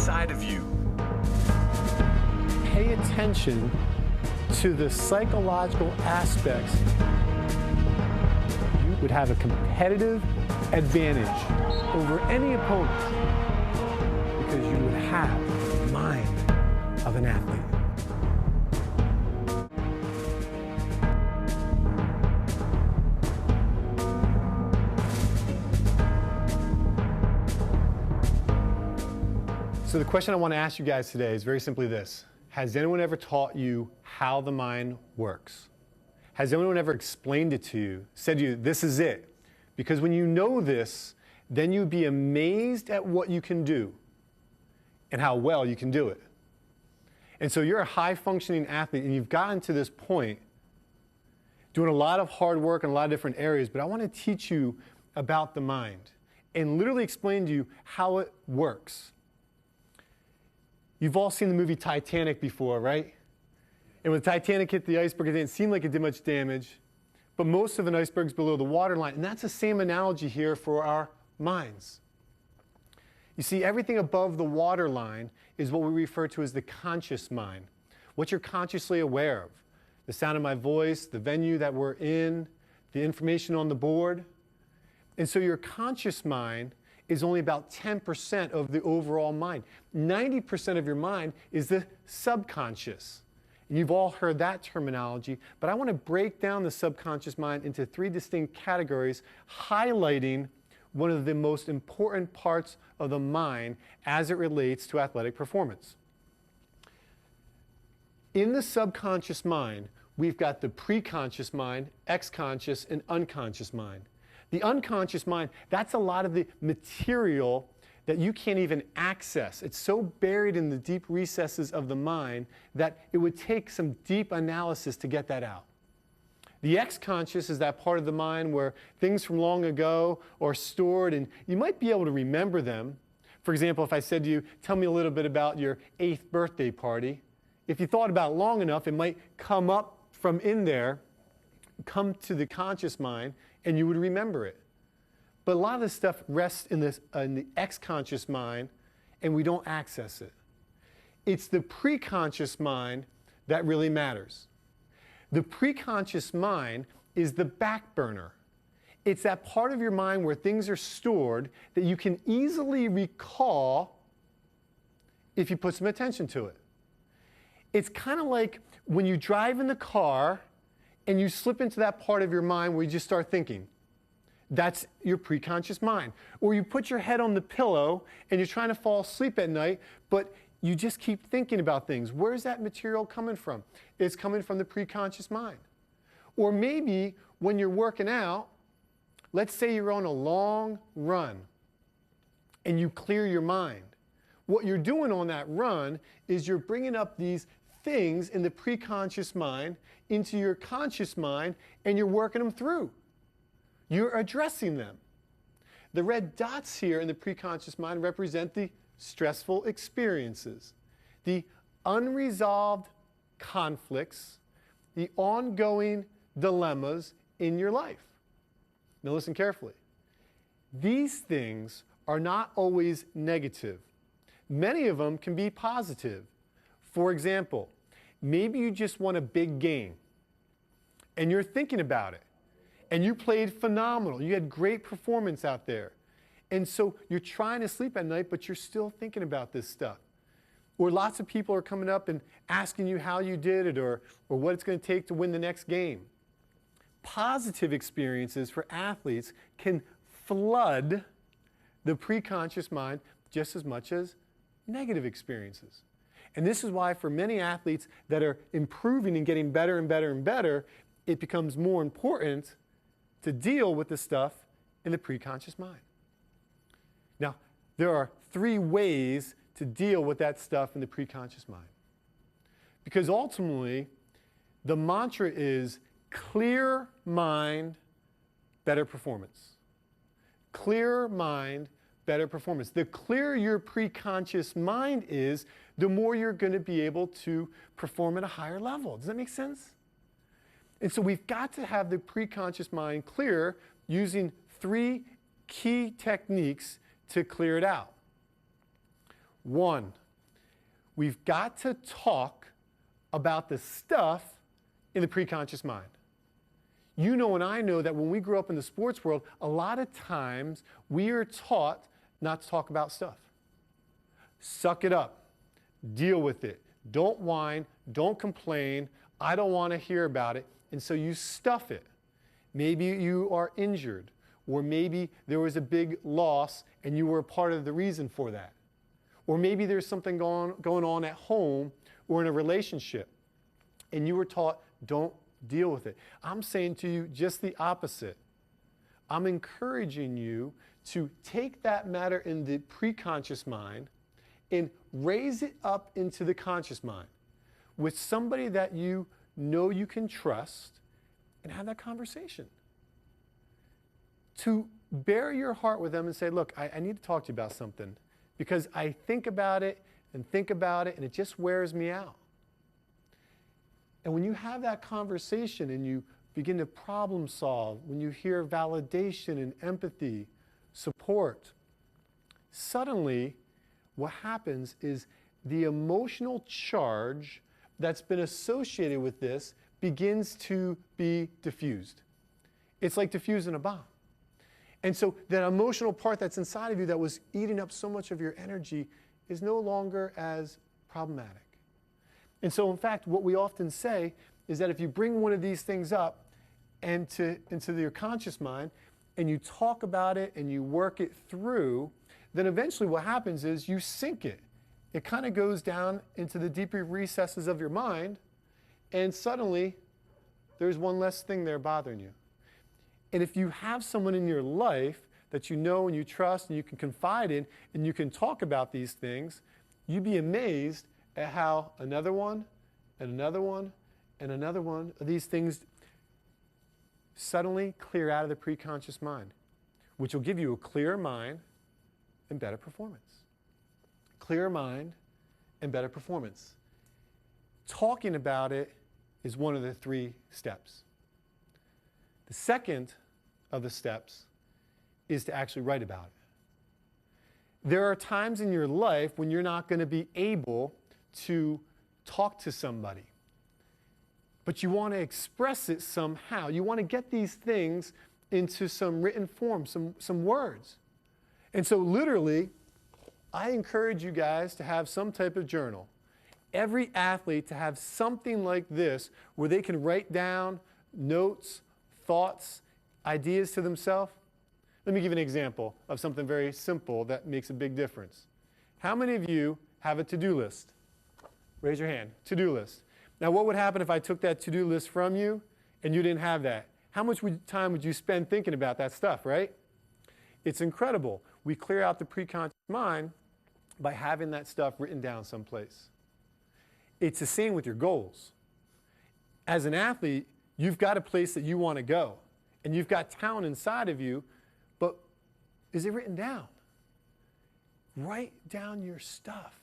inside of you. Pay attention to the psychological aspects. You would have a competitive advantage over any opponent because you would have the mind of an athlete. So the question I want to ask you guys today is very simply this. Has anyone ever taught you how the mind works? Has anyone ever explained it to you, said to you, this is it? Because when you know this, then you'd be amazed at what you can do and how well you can do it. And so you're a high-functioning athlete, and you've gotten to this point doing a lot of hard work in a lot of different areas, but I want to teach you about the mind and literally explain to you how it works. You've all seen the movie Titanic before, right? And when the Titanic hit the iceberg, it didn't seem like it did much damage, but most of an iceberg's below the waterline, and that's the same analogy here for our minds. You see, everything above the waterline is what we refer to as the conscious mind, what you're consciously aware of. The sound of my voice, the venue that we're in, the information on the board. And so your conscious mind is only about 10% of the overall mind. 90% of your mind is the subconscious. And you've all heard that terminology, but I want to break down the subconscious mind into 3 distinct categories, highlighting one of the most important parts of the mind as it relates to athletic performance. In the subconscious mind, we've got the preconscious mind, exconscious, and unconscious mind. The unconscious mind, that's a lot of the material that you can't even access. It's so buried in the deep recesses of the mind that it would take some deep analysis to get that out. The exconscious is that part of the mind where things from long ago are stored, and you might be able to remember them. For example, if I said to you, tell me a little bit about your 8th birthday party, if you thought about it long enough, it might come up from in there, come to the conscious mind, and you would remember it. But a lot of this stuff rests in the exconscious mind, and we don't access it. It's the preconscious mind that really matters. The preconscious mind is the back burner. It's that part of your mind where things are stored that you can easily recall if you put some attention to it. It's kind of like when you drive in the car and you slip into that part of your mind where you just start thinking. That's your preconscious mind. Or you put your head on the pillow and you're trying to fall asleep at night, but you just keep thinking about things. Where's that material coming from? It's coming from the preconscious mind. Or maybe when you're working out, let's say you're on a long run and you clear your mind. What you're doing on that run is you're bringing up these things in the preconscious mind into your conscious mind, and you're working them through. You're addressing them. The red dots here in the preconscious mind represent the stressful experiences, the unresolved conflicts, the ongoing dilemmas in your life. Now listen carefully. These things are not always negative. Many of them can be positive. For example, maybe you just won a big game and you're thinking about it and you played phenomenal. You had great performance out there. And so you're trying to sleep at night, but you're still thinking about this stuff. Or lots of people are coming up and asking you how you did it or what it's going to take to win the next game. Positive experiences for athletes can flood the preconscious mind just as much as negative experiences. And this is why for many athletes that are improving and getting better and better and better, it becomes more important to deal with the stuff in the preconscious mind. Now, there are 3 ways to deal with that stuff in the preconscious mind. Because ultimately, the mantra is clear mind, better performance. Clear mind, better performance. The clearer your preconscious mind is, the more you're going to be able to perform at a higher level. Does that make sense? And so we've got to have the preconscious mind clear using 3 key techniques to clear it out. One, we've got to talk about the stuff in the preconscious mind. You know and I know that when we grew up in the sports world, a lot of times we are taught not to talk about stuff. Suck it up. Deal with it. Don't whine. Don't complain. I don't want to hear about it. And so you stuff it. Maybe you are injured, or maybe there was a big loss and you were a part of the reason for that. Or maybe there's something going on at home or in a relationship, and you were taught, don't deal with it. I'm saying to you just the opposite. I'm encouraging you to take that matter in the preconscious mind and raise it up into the conscious mind with somebody that you know you can trust, and have that conversation. To bare your heart with them and say, look, I need to talk to you about something because I think about it and it just wears me out. And when you have that conversation and you begin to problem solve, when you hear validation and empathy, support, suddenly what happens is the emotional charge that's been associated with this begins to be diffused. It's like diffusing a bomb. And so that emotional part that's inside of you that was eating up so much of your energy is no longer as problematic. And so in fact, what we often say is that if you bring one of these things up into your conscious mind and you talk about it and you work it through, then eventually what happens is you sink it. It kind of goes down into the deeper recesses of your mind, and suddenly there's one less thing there bothering you. And if you have someone in your life that you know and you trust and you can confide in and you can talk about these things, you'd be amazed at how another one and another one and another one of these things suddenly clear out of the preconscious mind, which will give you a clearer mind and better performance. Clearer mind and better performance. Talking about it is one of the 3 steps. The second of the steps is to actually write about it. There are times in your life when you're not going to be able to talk to somebody, but you want to express it somehow. You want to get these things into some written form, some words. And so literally, I encourage you guys to have some type of journal. Every athlete to have something like this where they can write down notes, thoughts, ideas to themselves. Let me give you an example of something very simple that makes a big difference. How many of you have a to-do list? Raise your hand. To-do list. Now, what would happen if I took that to-do list from you and you didn't have that? How much time would you spend thinking about that stuff, right? It's incredible. We clear out the preconscious mind by having that stuff written down someplace. It's the same with your goals. As an athlete, you've got a place that you want to go, and you've got talent inside of you, but is it written down? Write down your stuff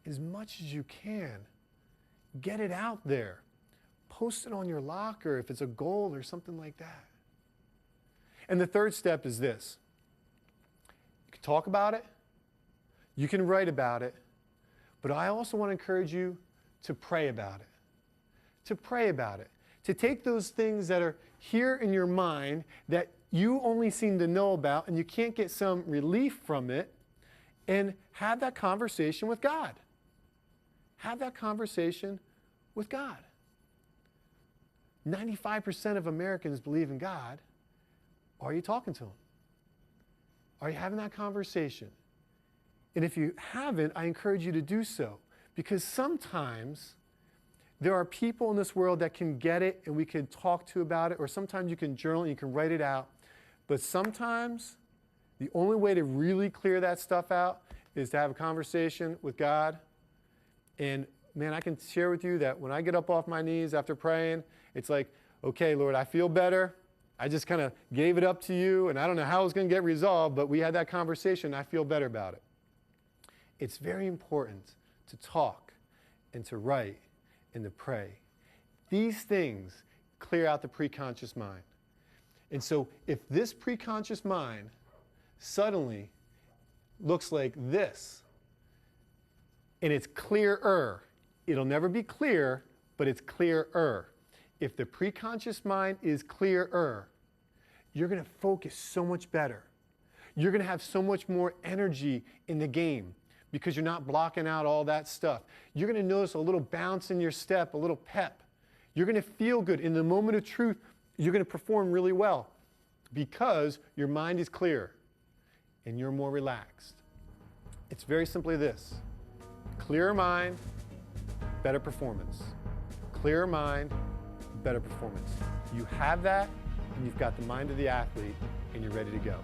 as much as you can. Get it out there. Post it on your locker if it's a goal or something like that. And the third step is this. You can talk about it. You can write about it. But I also want to encourage you to pray about it. To pray about it. To take those things that are here in your mind that you only seem to know about and you can't get some relief from it, and have that conversation with God. Have that conversation with God. 95% of Americans believe in God. Are you talking to Him? Are you having that conversation? And if you haven't, I encourage you to do so. Because sometimes there are people in this world that can get it and we can talk to about it, or sometimes you can journal and you can write it out. But sometimes the only way to really clear that stuff out is to have a conversation with God. And man, I can share with you that when I get up off my knees after praying, it's like, okay, Lord, I feel better. I just kind of gave it up to you, and I don't know how it's going to get resolved, but we had that conversation, and I feel better about it. It's very important to talk and to write and to pray. These things clear out the preconscious mind. And so if this preconscious mind suddenly looks like this, and it's clearer. It'll never be clear, but it's clearer. If the preconscious mind is clearer, you're going to focus so much better. You're going to have so much more energy in the game because you're not blocking out all that stuff. You're going to notice a little bounce in your step, a little pep. You're going to feel good. In the moment of truth, you're going to perform really well because your mind is clear and you're more relaxed. It's very simply this: clearer mind, better performance. Clearer mind, better performance. You have that, and you've got the mind of the athlete, and you're ready to go.